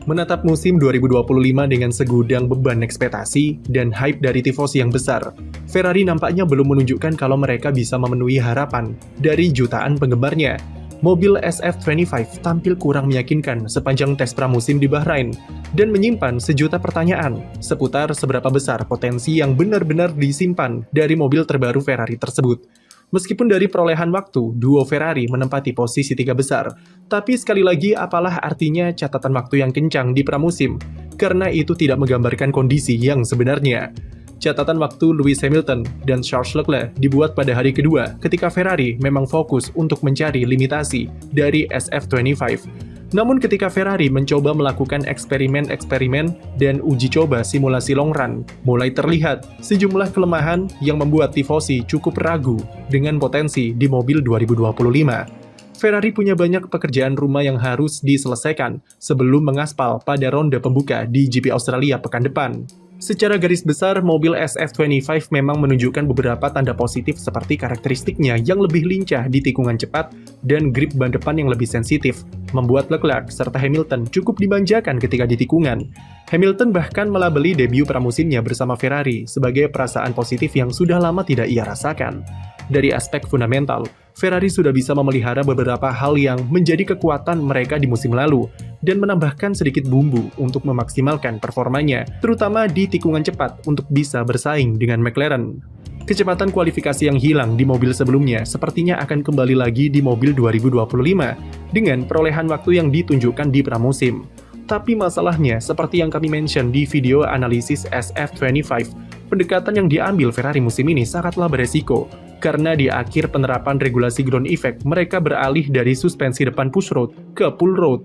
Menatap musim 2025 dengan segudang beban ekspektasi dan hype dari tifosi yang besar, Ferrari nampaknya belum menunjukkan kalau mereka bisa memenuhi harapan dari jutaan penggemarnya. Mobil SF25 tampil kurang meyakinkan sepanjang tes pramusim di Bahrain dan menyimpan sejuta pertanyaan seputar seberapa besar potensi yang benar-benar disimpan dari mobil terbaru Ferrari tersebut. Meskipun dari perolehan waktu, duo Ferrari menempati posisi 3 besar, tapi sekali lagi apalah artinya catatan waktu yang kencang di pramusim, karena itu tidak menggambarkan kondisi yang sebenarnya. Catatan waktu Lewis Hamilton dan Charles Leclerc dibuat pada hari kedua ketika Ferrari memang fokus untuk mencari limitasi dari SF25. Namun ketika Ferrari mencoba melakukan eksperimen-eksperimen dan uji coba simulasi long run, mulai terlihat sejumlah kelemahan yang membuat tifosi cukup ragu dengan potensi di mobil 2025. Ferrari punya banyak pekerjaan rumah yang harus diselesaikan sebelum mengaspal pada ronde pembuka di GP Australia pekan depan. Secara garis besar, mobil SF25 memang menunjukkan beberapa tanda positif seperti karakteristiknya yang lebih lincah di tikungan cepat dan grip ban depan yang lebih sensitif, membuat Leclerc serta Hamilton cukup dimanjakan ketika di tikungan. Hamilton bahkan melabeli debut pramusimnya bersama Ferrari sebagai perasaan positif yang sudah lama tidak ia rasakan. Dari aspek fundamental, Ferrari sudah bisa memelihara beberapa hal yang menjadi kekuatan mereka di musim lalu dan menambahkan sedikit bumbu untuk memaksimalkan performanya, terutama di tikungan cepat untuk bisa bersaing dengan McLaren. Kecepatan kualifikasi yang hilang di mobil sebelumnya sepertinya akan kembali lagi di mobil 2025 dengan perolehan waktu yang ditunjukkan di pramusim. Tapi masalahnya, seperti yang kami mention di video analisis SF25, pendekatan yang diambil Ferrari musim ini sangatlah beresiko, karena di akhir penerapan regulasi ground effect, mereka beralih dari suspensi depan push rod ke pull rod.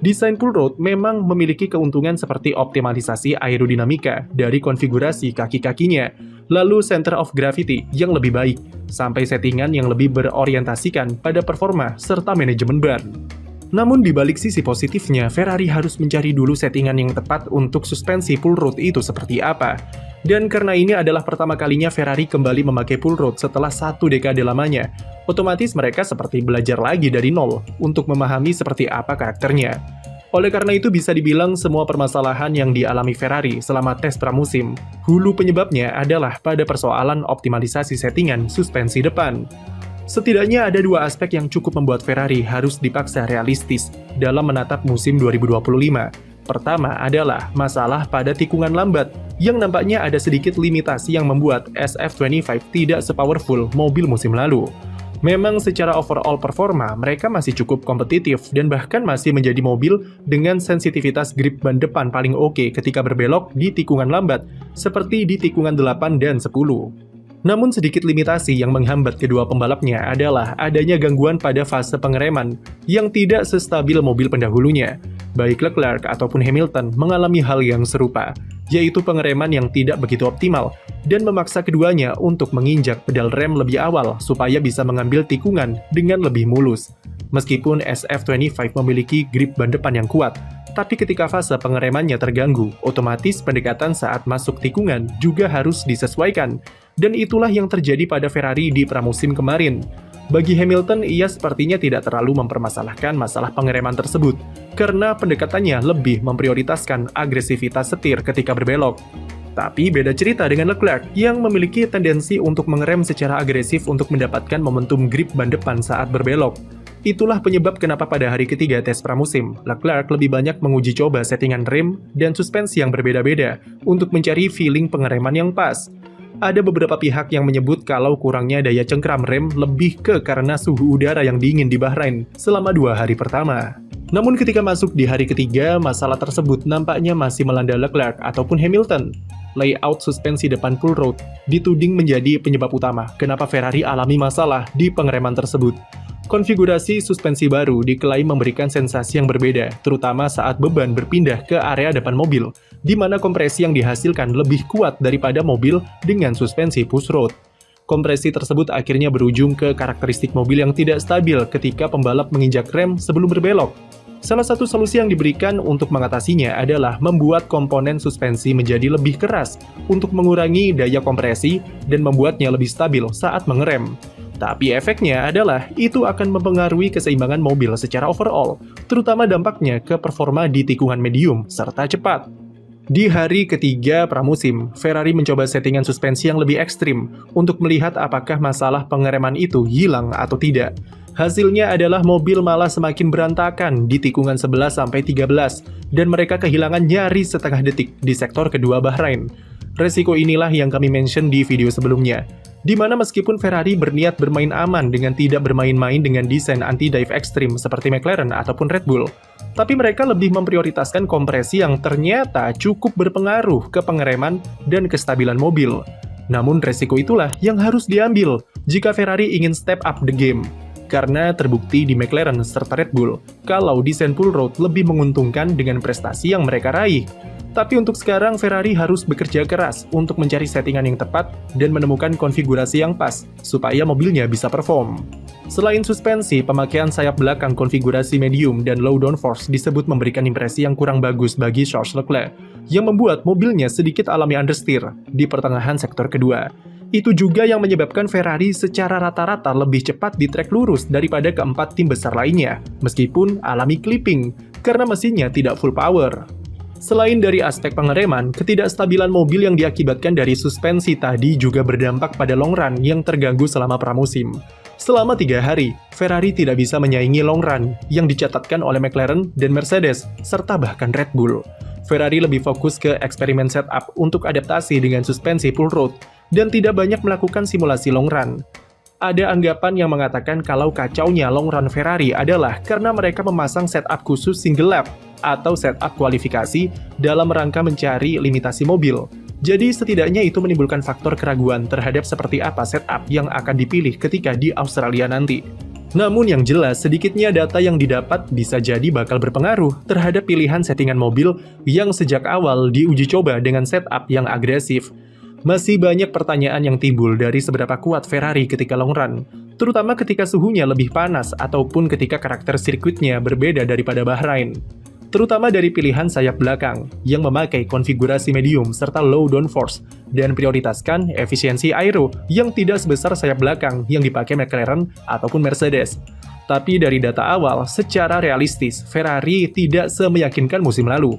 Desain pull rod memang memiliki keuntungan seperti optimalisasi aerodinamika dari konfigurasi kaki-kakinya, lalu center of gravity yang lebih baik, sampai settingan yang lebih berorientasikan pada performa serta manajemen ban. Namun di balik sisi positifnya, Ferrari harus mencari dulu settingan yang tepat untuk suspensi pull rod itu seperti apa. Dan karena ini adalah pertama kalinya Ferrari kembali memakai pull rod setelah 1 dekade lamanya, otomatis mereka seperti belajar lagi dari nol untuk memahami seperti apa karakternya. Oleh karena itu bisa dibilang semua permasalahan yang dialami Ferrari selama tes pramusim, hulu penyebabnya adalah pada persoalan optimalisasi settingan suspensi depan. Setidaknya ada 2 aspek yang cukup membuat Ferrari harus dipaksa realistis dalam menatap musim 2025. Pertama adalah masalah pada tikungan lambat, yang nampaknya ada sedikit limitasi yang membuat SF25 tidak sepowerful mobil musim lalu. Memang secara overall performa, mereka masih cukup kompetitif dan bahkan masih menjadi mobil dengan sensitivitas grip ban depan paling oke ketika berbelok di tikungan lambat, seperti di tikungan 8 dan 10. Namun sedikit limitasi yang menghambat kedua pembalapnya adalah adanya gangguan pada fase pengereman yang tidak sestabil mobil pendahulunya. Baik Leclerc ataupun Hamilton mengalami hal yang serupa, yaitu pengereman yang tidak begitu optimal dan memaksa keduanya untuk menginjak pedal rem lebih awal supaya bisa mengambil tikungan dengan lebih mulus. Meskipun SF25 memiliki grip ban depan yang kuat, tapi ketika fase pengeremannya terganggu, otomatis pendekatan saat masuk tikungan juga harus disesuaikan. Dan itulah yang terjadi pada Ferrari di pramusim kemarin. Bagi Hamilton, ia sepertinya tidak terlalu mempermasalahkan masalah pengereman tersebut, karena pendekatannya lebih memprioritaskan agresivitas setir ketika berbelok. Tapi beda cerita dengan Leclerc yang memiliki tendensi untuk mengerem secara agresif untuk mendapatkan momentum grip ban depan saat berbelok. Itulah penyebab kenapa pada hari ketiga tes pramusim, Leclerc lebih banyak menguji coba settingan rem dan suspensi yang berbeda-beda untuk mencari feeling pengereman yang pas. Ada beberapa pihak yang menyebut kalau kurangnya daya cengkram rem lebih karena suhu udara yang dingin di Bahrain selama 2 hari pertama. Namun ketika masuk di hari ketiga, masalah tersebut nampaknya masih melanda Leclerc ataupun Hamilton. Layout suspensi depan pull rod dituding menjadi penyebab utama kenapa Ferrari alami masalah di pengereman tersebut. Konfigurasi suspensi baru diklaim memberikan sensasi yang berbeda, terutama saat beban berpindah ke area depan mobil, di mana kompresi yang dihasilkan lebih kuat daripada mobil dengan suspensi push rod. Kompresi tersebut akhirnya berujung ke karakteristik mobil yang tidak stabil ketika pembalap menginjak rem sebelum berbelok. Salah satu solusi yang diberikan untuk mengatasinya adalah membuat komponen suspensi menjadi lebih keras untuk mengurangi daya kompresi dan membuatnya lebih stabil saat mengerem. Tapi efeknya adalah itu akan mempengaruhi keseimbangan mobil secara overall, terutama dampaknya ke performa di tikungan medium serta cepat. Di hari ketiga pramusim, Ferrari mencoba settingan suspensi yang lebih ekstrim untuk melihat apakah masalah pengereman itu hilang atau tidak. Hasilnya adalah mobil malah semakin berantakan di tikungan 11-13 dan mereka kehilangan nyaris setengah detik di sektor kedua Bahrain. Resiko inilah yang kami mention di video sebelumnya, di mana meskipun Ferrari berniat bermain aman dengan tidak bermain-main dengan desain anti-dive ekstrim seperti McLaren ataupun Red Bull, tapi mereka lebih memprioritaskan kompresi yang ternyata cukup berpengaruh ke pengereman dan kestabilan mobil. Namun resiko itulah yang harus diambil jika Ferrari ingin step up the game. Karena terbukti di McLaren serta Red Bull, kalau desain full road lebih menguntungkan dengan prestasi yang mereka raih. Tapi untuk sekarang Ferrari harus bekerja keras untuk mencari settingan yang tepat dan menemukan konfigurasi yang pas, supaya mobilnya bisa perform. Selain suspensi, pemakaian sayap belakang konfigurasi medium dan low downforce disebut memberikan impresi yang kurang bagus bagi Charles Leclerc, yang membuat mobilnya sedikit alami understeer di pertengahan sektor kedua. Itu juga yang menyebabkan Ferrari secara rata-rata lebih cepat di trek lurus daripada keempat tim besar lainnya, meskipun alami clipping, karena mesinnya tidak full power. Selain dari aspek pengereman, ketidakstabilan mobil yang diakibatkan dari suspensi tadi juga berdampak pada long run yang terganggu selama pramusim. Selama 3 hari, Ferrari tidak bisa menyaingi long run yang dicatatkan oleh McLaren dan Mercedes, serta bahkan Red Bull. Ferrari lebih fokus ke eksperimen setup untuk adaptasi dengan suspensi full road, dan tidak banyak melakukan simulasi long run. Ada anggapan yang mengatakan kalau kacaunya long run Ferrari adalah karena mereka memasang setup khusus single lap atau setup kualifikasi dalam rangka mencari limitasi mobil. Jadi setidaknya itu menimbulkan faktor keraguan terhadap seperti apa setup yang akan dipilih ketika di Australia nanti. Namun yang jelas, sedikitnya data yang didapat bisa jadi bakal berpengaruh terhadap pilihan settingan mobil yang sejak awal diuji coba dengan setup yang agresif. Masih banyak pertanyaan yang timbul dari seberapa kuat Ferrari ketika long run, terutama ketika suhunya lebih panas ataupun ketika karakter sirkuitnya berbeda daripada Bahrain. Terutama dari pilihan sayap belakang yang memakai konfigurasi medium serta low downforce dan prioritaskan efisiensi aero yang tidak sebesar sayap belakang yang dipakai McLaren ataupun Mercedes. Tapi dari data awal, secara realistis, Ferrari tidak semeyakinkan musim lalu.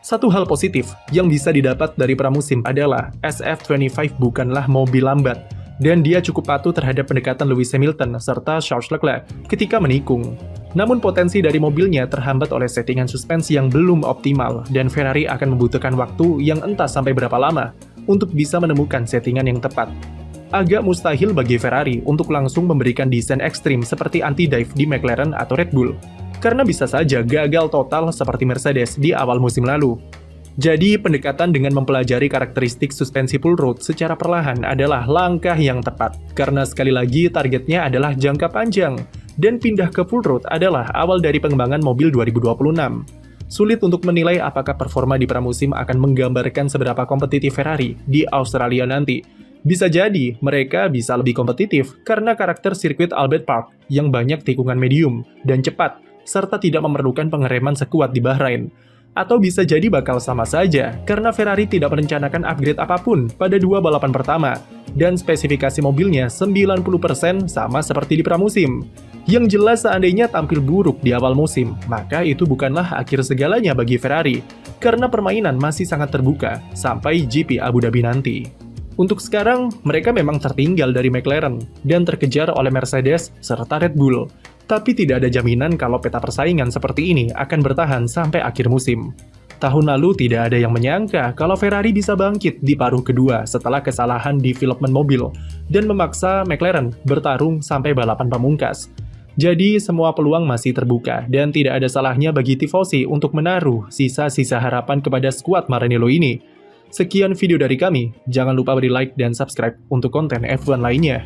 Satu hal positif yang bisa didapat dari pramusim adalah SF25 bukanlah mobil lambat, dan dia cukup patuh terhadap pendekatan Lewis Hamilton serta Charles Leclerc ketika menikung. Namun potensi dari mobilnya terhambat oleh settingan suspensi yang belum optimal, dan Ferrari akan membutuhkan waktu yang entah sampai berapa lama untuk bisa menemukan settingan yang tepat. Agak mustahil bagi Ferrari untuk langsung memberikan desain ekstrim seperti anti-dive di McLaren atau Red Bull, karena bisa saja gagal total seperti Mercedes di awal musim lalu. Jadi, pendekatan dengan mempelajari karakteristik suspensi full road secara perlahan adalah langkah yang tepat, karena sekali lagi targetnya adalah jangka panjang, dan pindah ke full road adalah awal dari pengembangan mobil 2026. Sulit untuk menilai apakah performa di pramusim akan menggambarkan seberapa kompetitif Ferrari di Australia nanti. Bisa jadi mereka bisa lebih kompetitif karena karakter sirkuit Albert Park yang banyak tikungan medium dan cepat, serta tidak memerlukan pengereman sekuat di Bahrain. Atau bisa jadi bakal sama saja, karena Ferrari tidak merencanakan upgrade apapun pada 2 balapan pertama, dan spesifikasi mobilnya 90% sama seperti di pramusim. Yang jelas seandainya tampil buruk di awal musim, maka itu bukanlah akhir segalanya bagi Ferrari, karena permainan masih sangat terbuka sampai GP Abu Dhabi nanti. Untuk sekarang, mereka memang tertinggal dari McLaren dan terkejar oleh Mercedes serta Red Bull. Tapi tidak ada jaminan kalau peta persaingan seperti ini akan bertahan sampai akhir musim. Tahun lalu tidak ada yang menyangka kalau Ferrari bisa bangkit di paruh kedua setelah kesalahan di development mobil dan memaksa McLaren bertarung sampai balapan pamungkas. Jadi semua peluang masih terbuka dan tidak ada salahnya bagi tifosi untuk menaruh sisa-sisa harapan kepada skuad Maranello ini. Sekian video dari kami, jangan lupa beri like dan subscribe untuk konten F1 lainnya.